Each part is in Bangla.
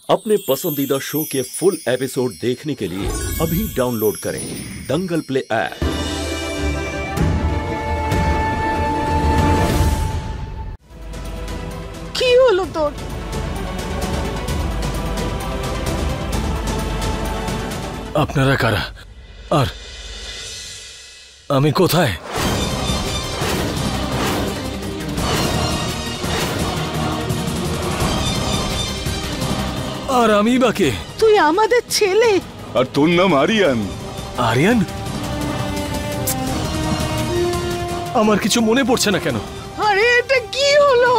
अपने पसंदीदा शो के फुल एपिसोड देखने के लिए अभी डाउनलोड करें दंगल प्ले ऐप। কি হলো তোর? আপনারা কারা আর আমি কোথায়? আর আমি বাকে? তুই আমাদের ছেলে। আর তোর নাম আরিয়ান। আরিয়ান? আমার কিছু মনে পড়ছে না কেন? আরে এটা কি হলো?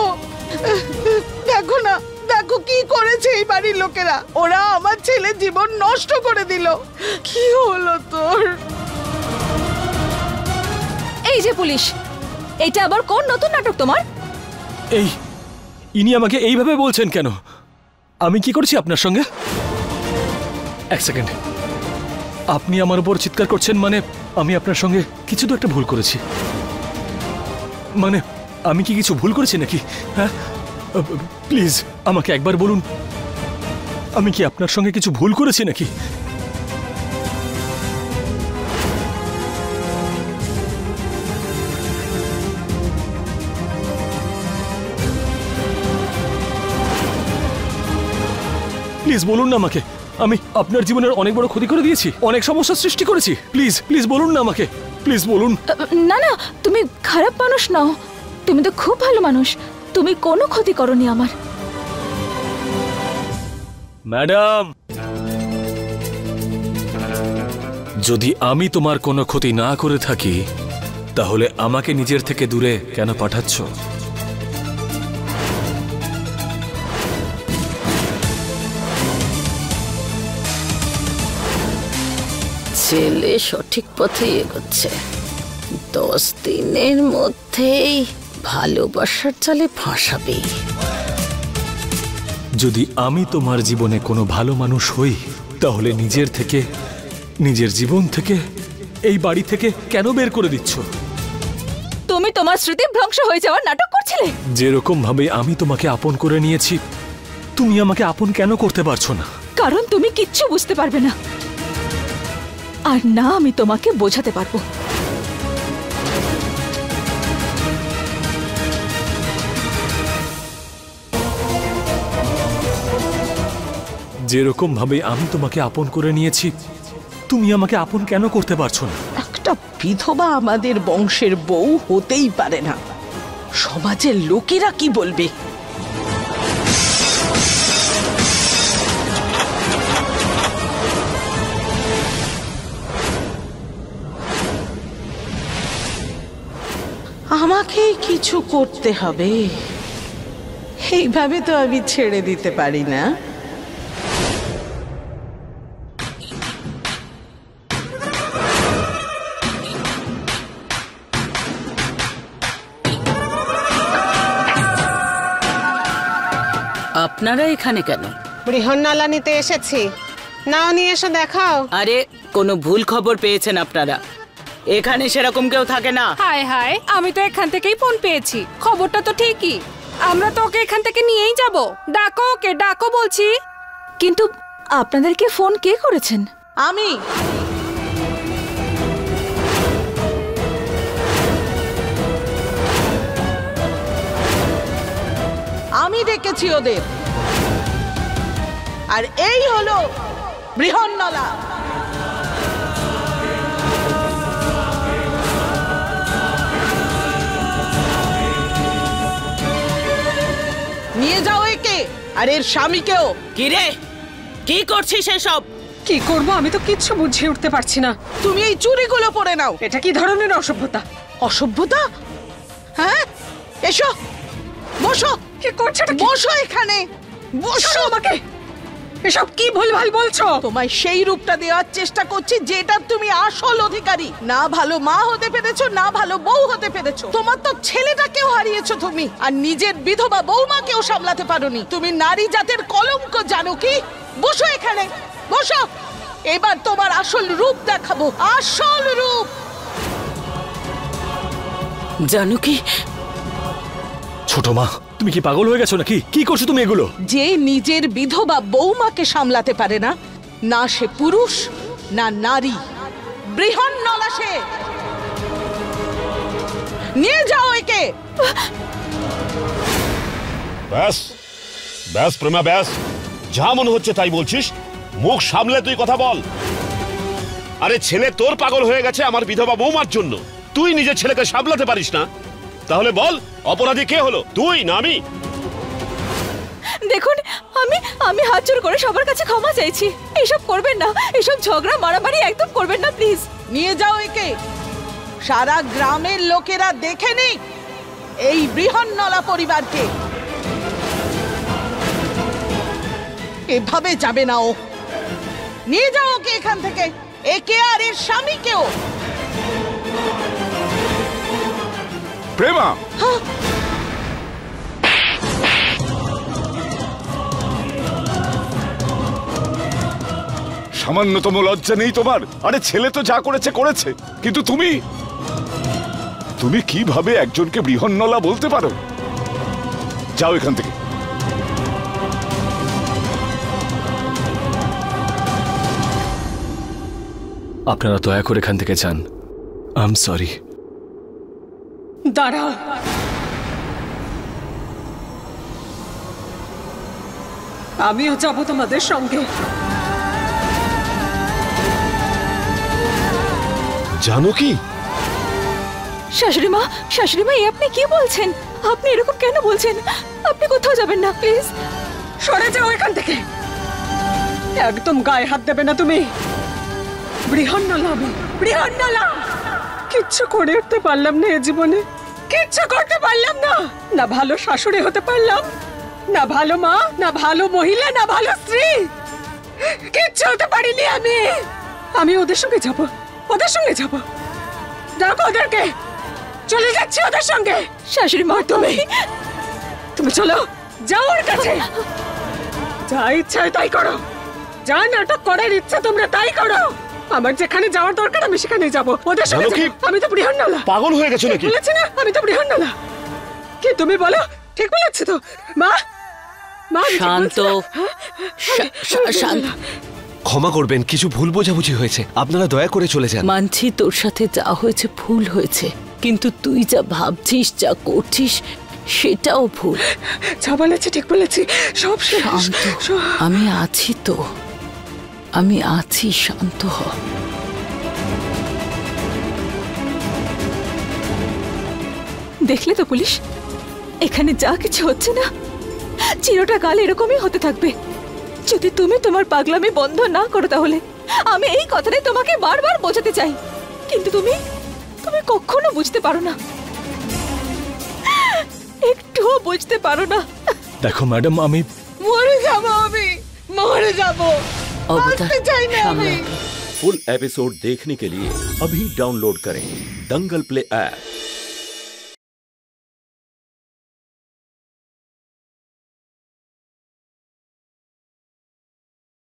দেখো না, দেখো কি করেছে এই বাড়ির লোকেরা। ওরা আমার ছেলের জীবন নষ্ট করে দিল। কি হলো তোর? এই যে পুলিশ, এটা আবার কোন নতুন নাটক তোমার? ইনি আমাকে এইভাবে বলছেন কেন? আমি কি করছি আপনার সঙ্গে? এক সেকেন্ড, আপনি আমার উপর চিৎকার করছেন মানে আমি আপনার সঙ্গে কিছু তো একটা ভুল করেছি। মানে আমি কি কিছু ভুল করেছি নাকি? হ্যাঁ, প্লিজ আমাকে একবার বলুন, আমি কি আপনার সঙ্গে কিছু ভুল করেছি নাকি? প্লিজ বলুন না আমাকে, আমি আপনার জীবনের অনেক বড় ক্ষতি করে দিয়েছি, অনেক সমস্যার সৃষ্টি করেছি। প্লিজ প্লিজ বলুন না আমাকে, প্লিজ বলুন। না না, তুমি খারাপ মানুষ নাও, তুমি তো খুব ভালো মানুষ, তুমি কোনো ক্ষতি করনি আমার। ম্যাডাম, যদি আমি তোমার কোনো ক্ষতি না করে থাকি তাহলে আমাকে নিজের থেকে দূরে কেন পাঠাচ্ছ? ছেলে সঠিক পথে এগোচ্ছে, 10 দিনের মধ্যেই ভালোবাসার জালে ফাঁসাবে। যদি আমি তোমার জীবনে কোনো ভালো মানুষ হই তাহলে নিজের থেকে, নিজের জীবন থেকে, এই বাড়ি থেকে কেন বের করে দিচ্ছ? তুমি তোমার স্মৃতি ভ্রংশ হয়ে যাওয়ার নাটক করছিলে। যেরকম ভাবে আমি তোমাকে আপন করে নিয়েছি, তুমি আমাকে আপন কেন করতে পারছো না? কারণ তুমি কিচ্ছু বুঝতে পারবে না, আর না আমি তোমাকে বোঝাতে পারবো। যেরকম ভাবে আমি তোমাকে আপন করে নিয়েছি, তুমি আমাকে আপন কেন করতে পারছো না? একটা বিধবা আমাদের বংশের বউ হতেই পারে না। সমাজের লোকেরা কি বলবে? আমাকেই কিছু করতে হবে, এইভাবে তো আমি ছেড়ে দিতে পারি না। আপনারা এখানে কেন? বৃহন্নলা নিতে এসেছি, নাও নিয়ে এসে দেখাও। আরে কোনো ভুল খবর পেয়েছেন আপনারা, এখানে সেরকম কেউ থাকে না। হায় হায়, আমি তো এখান থেকেই ফোন পেয়েছি, খবরটা তো ঠিকই। আমরা তো ওকে এখান থেকে নিয়েই যাব। ডাকো ওকে, ডাকো বলছি। কিন্তু আপনাদেরকে ফোন কে করেছেন? আমি ডেকেছি ওদের। আর এই হলো বৃহন্নলা। নিয়ে যাও একে আর এর স্বামীকেও। কি রে, কি করছিস এসব? কি করব আমি তো কিচ্ছু বুঝে উঠতে পারছি না। তুমি এই চুড়িগুলো পরে নাও। এটা কি ধরনের অসভ্যতা? অসভ্যতা? হ্যাঁ, এসো, বসো। কি করছো? বসো এখানে, বসো। আমাকে এসব কি ভুলভাল বলছো? তোমায় সেই রূপটা দেওয়ার চেষ্টা করছি যেটা তুমি আসল অধিকারী। না ভালো মা হতে পেরেছো, না ভালো বউ হতে পেরেছো। তোমার তো ছেলেটাকেও হারিয়েছো তুমি, আর নিজের বিধবা বৌমাকেও সামলাতে পারোনি। তুমি নারী জাতের কলঙ্ক, জানো কি? বসো এখানে, বসো। এবার তোমার আসল রূপ দেখাবো, আসল রূপ। জানো কি, ছোট মা, তুমি তুমি কি পাগল হয়ে গেছো নাকি? কি করছো তুমি এগুলো? যে নিজের বিধবা বৌমাকে সামলাতে পারে না, না সে পুরুষ না নারী, বৃহন্নলা সে। নিয়ে যাও একে। ব্যাস ব্যাস প্রেমা, ব্যাস। যা মনে হচ্ছে তাই বলছিস, মুখ সামলে তুই কথা বল। আরে ছেলে তোর পাগল হয়ে গেছে আমার বিধবা বৌমার জন্য, তুই নিজের ছেলেকে সামলাতে পারিস না? তাহলে বল অপরাধী কে হলো, তুই না আমি? দেখুন, আমি হাত জোড় করে সবার কাছে ক্ষমা চাইছি। এসব করবেন না, এসব ঝগড়া মারামারি একদম করবেন না প্লিজ। নিয়ে যাও একে। সারা গ্রামের লোকেরা দেখে নি এই বৃহন্নলা পরিবারকে। এভাবে যাবে না ও। নিয়ে যাও ওকে এখান থেকে, একে আর এর স্বামীকেও। প্রেমা, সামান্যতম লজ্জা নেই তোমার? আরে ছেলে তো যা করেছে করেছে, কিন্তু তুমি কিভাবে একজনকে বৃহন্নলা বলতে পারো? যাও এখান থেকে। আপনারা দয়া করে এখান থেকে যান। I am sorry. দাঁড়াও, আমিও যাব তোমাদের সঙ্গে। জানো কি শাশুড়ি মা, এই আপনি কি বলছেন? আপনি এরকম কেন বলছেন? আপনি কোথাও যাবেন না প্লিজ। সরে যাও এখান থেকে, একদম গায়ে হাত দেবে না তুমি। বৃহন্নলা আমি, বৃহন্নলা। কিচ্ছু করে উঠতে পারলাম না এ জীবনে, কিচ্ছু করতে পারলাম না। না ভালো শাশুড়ি হতে পারলাম, না ভালো মা, না ভালো মহিলা, না ভালো স্ত্রী, কিচ্ছু হতে পারিনি আমি। আমি ওদের সঙ্গে যাব, ওদের সঙ্গে যাব। ডাকো ওদেরকে, চলে যাচ্ছি ওদের সঙ্গে। শাশুড়ি মা, তুমি চলো, যাও ওর কাছে। যা ইচ্ছা তাই করো, যা নাটক করার ইচ্ছা তোমরা তাই করো। আমার যেখানে যাওয়ার দরকার আমি সেখানে যাব, ওদের সঙ্গে জানো কি? যাবো। আমি তো বৃহন্নলা। পাগল হয়ে গেছো নাকি? বলেছি না আমি তো বৃহন্নলা। কি তুমি বলো, ঠিক বলেছি তো? মা, মা আমি ঠিক শান্ত, বলছি না? শান্ত। ক্ষমা করবেন, কিছু ভুল বোঝাবুঝি হয়েছে, আপনারা দয়া করে চলে যান। মানছি তোর সাথে যা হয়েছে ভুল হয়েছে, কিন্তু তুই যা ভাবছিস, যা করছিস সেটাও ভুল। যা বলেছি ঠিক বলেছি, সব শান্ত, আমি আছি তো, আমি আছি, শান্ত হ। দেখলে তো পুলিশ, এখানে যা কিছু হচ্ছে না চিরটা কাল এরকমই হতে থাকবে। যদি তুমি তোমার পাগলামি বন্ধ না করো তাহলে আমি এই কথাটাই তোমাকে বারবার বোঝাতে চাই, কিন্তু তুমি কখনো বুঝতে পারো না, একটুও বুঝতে পারো না। দেখো ম্যাডাম, আমি মরে যাবো, আমি মরে যাবো। অবতার, বাঁচতে চাই না আমি। সামলাতে। फुल एपिसोड देखने के लिए अभी डाउनलोड करें दंगल प्ले ऐप।